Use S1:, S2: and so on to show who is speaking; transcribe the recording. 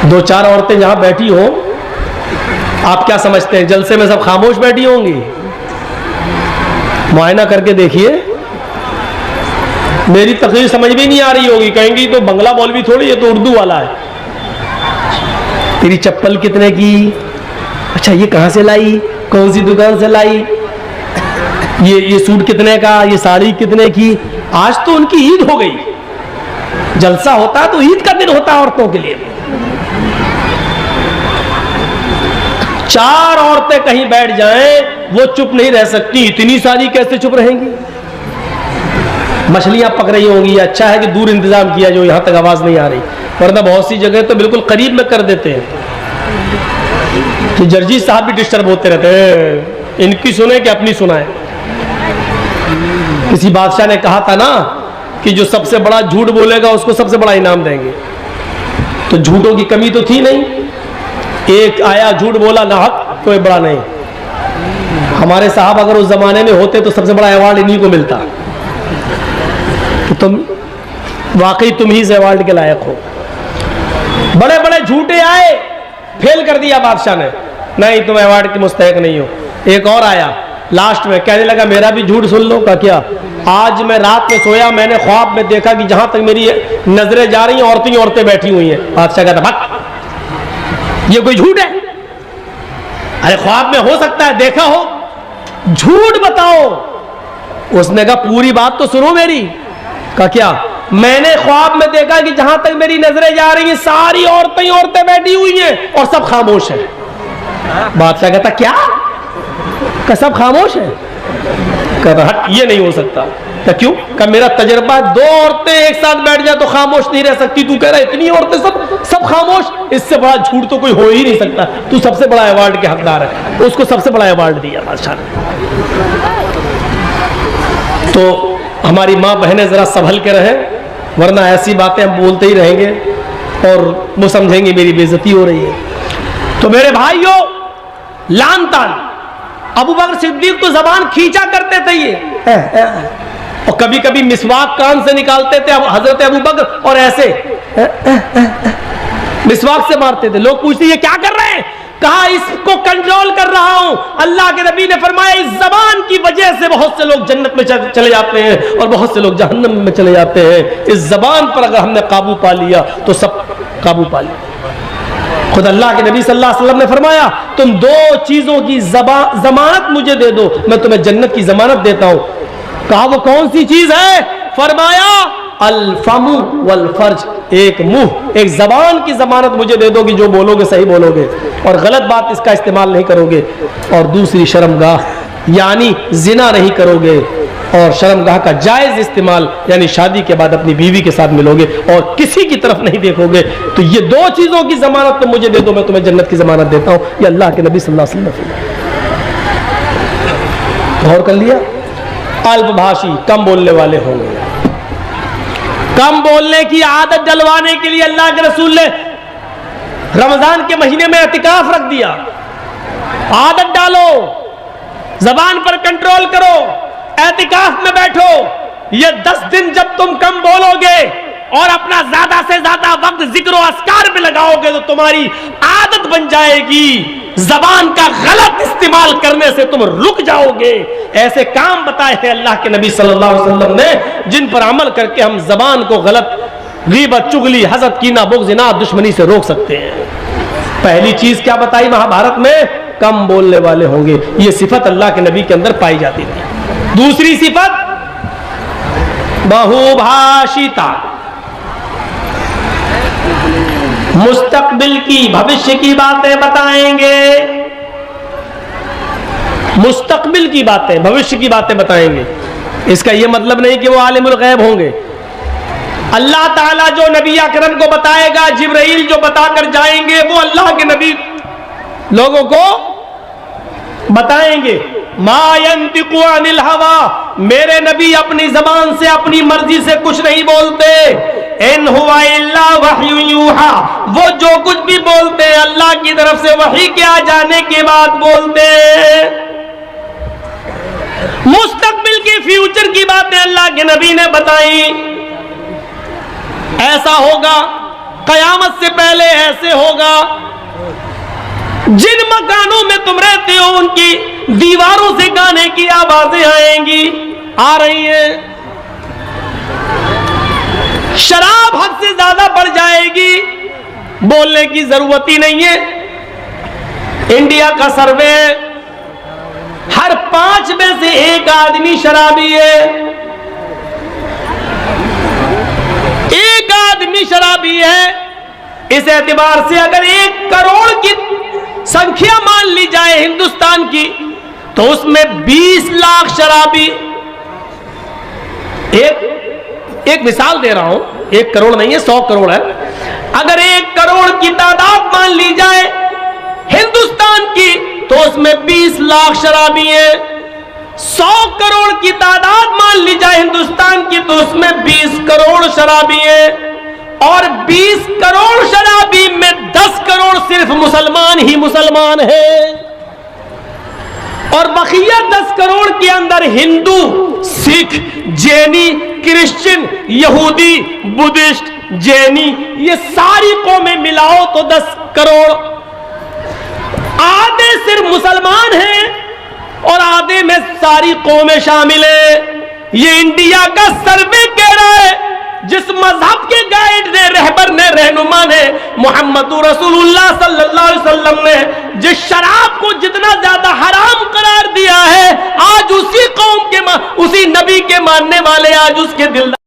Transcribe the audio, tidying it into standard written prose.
S1: दो चार औरतें जहां बैठी हो, आप क्या समझते हैं जलसे में सब खामोश बैठी होंगी? मुआयना करके देखिए, मेरी तकरीर समझ में नहीं आ रही होगी, कहेंगी तो बंगला मौलवी थोड़ी, ये तो उर्दू वाला है। तेरी चप्पल कितने की? अच्छा ये कहां से लाई, कौन सी दुकान से लाई? ये सूट कितने का, ये साड़ी कितने की? आज तो उनकी ईद हो गई। जलसा होता है तो ईद का दिन होता है औरतों के लिए। चार औरतें कहीं बैठ जाएं, वो चुप नहीं रह सकती। इतनी सारी कैसे चुप रहेंगी? मछलियां पक रही होंगी। अच्छा है कि दूर इंतजाम किया जो यहां तक आवाज नहीं आ रही, वरना बहुत सी जगह तो बिल्कुल करीब में कर देते हैं कि जर्जी साहब भी डिस्टर्ब होते रहते हैं, इनकी सुने कि अपनी सुनाए। किसी बादशाह ने कहा था ना कि जो सबसे बड़ा झूठ बोलेगा उसको सबसे बड़ा इनाम देंगे। तो झूठों की कमी तो थी नहीं, एक आया झूठ बोला ना हक, कोई बड़ा नहीं। हमारे साहब अगर उस जमाने में होते तो सबसे बड़ा अवार्ड इन्हीं को मिलता। तो तुम वाकई तुम ही इस अवार्ड के लायक हो। बड़े बड़े झूठे आए, फेल कर दिया बादशाह ने, नहीं तुम अवार्ड के मुस्तहक नहीं हो। एक और आया, लास्ट में कहने लगा मेरा भी झूठ सुन लो। का क्या? आज मैं रात में सोया, मैंने ख्वाब में देखा कि जहां तक मेरी नजरें जा रही हैं औरतें औरतें बैठी हुई हैं। बादशाह कहता भाग, ये कोई झूठ है? अरे ख्वाब में हो सकता है, देखा हो, झूठ बताओ। उसने कहा पूरी बात तो सुनो मेरी। का क्या? मैंने ख्वाब में देखा कि जहां तक मेरी नजरें जा रही हैं सारी औरतें औरतें बैठी हुई हैं और सब खामोश है। बादशाह कहता क्या? का सब खामोश है? कहता हट, ये नहीं हो सकता। क्या क्यों? का मेरा तजर्बा, दो औरतें एक साथ बैठ जाए तो खामोश नहीं रह सकती। तू कह रहा है इतनी औरतें सब खामोश, इससे बड़ा झूठ तो कोई हो ही नहीं सकता। तू सबसे बड़ा अवार्ड के हकदार है। उसको सबसे बड़ा अवार्ड दिया बादशाह ने। तो हमारी माँ बहनें जरा संभल के रहे, वरना ऐसी बातें हम बोलते ही रहेंगे और वो समझेंगे मेरी बेइज्जती हो रही है। तो मेरे भाइयों, लान तान अबू बकर सिद्दीक तो जबान खींचा करते थे ये, और कभी कभी मिसवाक कान से निकालते थे हजरत अबू बकर और ऐसे मिसवाक से मारते थे। लोग पूछते ये क्या कर रहे हैं? कहा इसको कंट्रोल कर रहा हूं। अल्लाह के नबी ने फरमाया इस जबान की वजह से बहुत से लोग जन्नत में चले जाते हैं और बहुत से लोग जहन्नम में चले जाते हैं। इस जबान पर अगर हमने काबू पा लिया तो सब काबू पा लिया। खुद अल्लाह के नबी सल्लल्लाहु अलैहि वसल्लम ने फरमाया तुम दो चीजों की जमानत मुझे दे दो, मैं तुम्हें जन्नत की जमानत देता हूं। कहा वो कौन सी चीज है? फरमाया अल फमु वल फर्ज, एक मुंह, एक जबान की जमानत मुझे दे दो कि जो बोलोगे सही बोलोगे और गलत बात इसका इस्तेमाल नहीं करोगे। और दूसरी शर्मगाह, यानी जिना नहीं करोगे, और शर्मगाह का जायज इस्तेमाल, यानी शादी के बाद अपनी बीवी के साथ मिलोगे और किसी की तरफ नहीं देखोगे। तो ये दो चीजों की जमानत तुम मुझे दे दो, मैं तुम्हें जन्नत की जमानत देता हूं। ये अल्लाह के नबी सल्लल्लाहु अलैहि वसल्लम। गौर कर लिया? अल्पभाषी, कम बोलने वाले होंगे। कम बोलने की आदत डलवाने के लिए अल्लाह के रसूल ने रमजान के महीने में एतिकाफ रख दिया। आदत डालो, जबान पर कंट्रोल करो, एतिकाफ में बैठो। ये 10 दिन जब तुम कम बोलोगे और अपना ज्यादा से ज्यादा वक्त जिक्र और अस्कार में लगाओगे तो तुम्हारी आदत बन जाएगी। जबान का गलत इस्तेमाल करने से तुम रुक जाओगे। ऐसे काम बताए हैं अल्लाह के नबी सल्लल्लाहु अलैहि वसल्लम ने जिन पर अमल करके हम जबान को गलत, गीबत, चुगली, हसद, कीना, बुग़्ज़, जिना, दुश्मनी से रोक सकते हैं। पहली चीज क्या बताई महाभारत में? कम बोलने वाले होंगे। ये सिफत अल्लाह के नबी के अंदर पाई जाती थी। दूसरी सिफत बहुभाषिता, मुस्तकबिल की, भविष्य की बातें बताएंगे। मुस्तकबिल की बातें, भविष्य की बातें बताएंगे। इसका यह मतलब नहीं कि वो आलिमुल गैब होंगे। अल्लाह ताला जो नबी अकरम को बताएगा, जिब्राइल जो बताकर जाएंगे, वो अल्लाह के नबी लोगों को बताएंगे। मा यंतिकु अनिल हवा, मेरे नबी अपनी जबान से, अपनी मर्जी से कुछ नहीं बोलते। इन हुवा इल्ला वह्यु यूहा, वो जो कुछ भी बोलते हैं अल्लाह की तरफ से वही के आ जाने के बाद बोलते हैं। मुस्तकबिल की, फ्यूचर की बातें अल्लाह के नबी ने बताई। ऐसा होगा, कयामत से पहले ऐसे होगा, जिन मकानों में तुम रहते हो उनकी दीवारों से गाने की आवाजें आएंगी, आ रही हैं। शराब हद से ज्यादा बढ़ जाएगी, बोलने की जरूरत ही नहीं है। इंडिया का सर्वे है, हर 5 में से 1 आदमी शराबी है। 1 आदमी शराबी है। इस एतबार से अगर 1 करोड़ की संख्या मान ली जाए हिंदुस्तान की, तो उसमें 20 लाख शराबी। एक मिसाल दे रहा हूं, 1 करोड़ नहीं है, 100 करोड़ है। अगर 1 करोड़ की तादाद मान ली जाए हिंदुस्तान की, तो उसमें 20 लाख शराबी है। 100 करोड़ की तादाद मान ली जाए हिंदुस्तान की, तो उसमें 20 करोड़ शराबी है। और 20 करोड़ शराबी में 10 करोड़ सिर्फ मुसलमान ही मुसलमान है, और बकिया 10 करोड़ के अंदर हिंदू, सिख, जैनी, क्रिश्चियन, यहूदी, बुद्धिस्ट, जैनी, ये सारी कौमें मिलाओ तो 10 करोड़। आधे सिर्फ मुसलमान हैं और आधे में सारी कौमें शामिल है। ये इंडिया का सर्वे कह रहा है। जिस मजहब के गाइड ने, रहबर ने, रहनुमा ने, मोहम्मद रसूलुल्लाह सल्लल्लाहु अलैहि वसल्लम ने जिस शराब को जितना ज्यादा हराम करार दिया है, आज उसी कौम के, उसी नबी के मानने वाले आज उसके दिल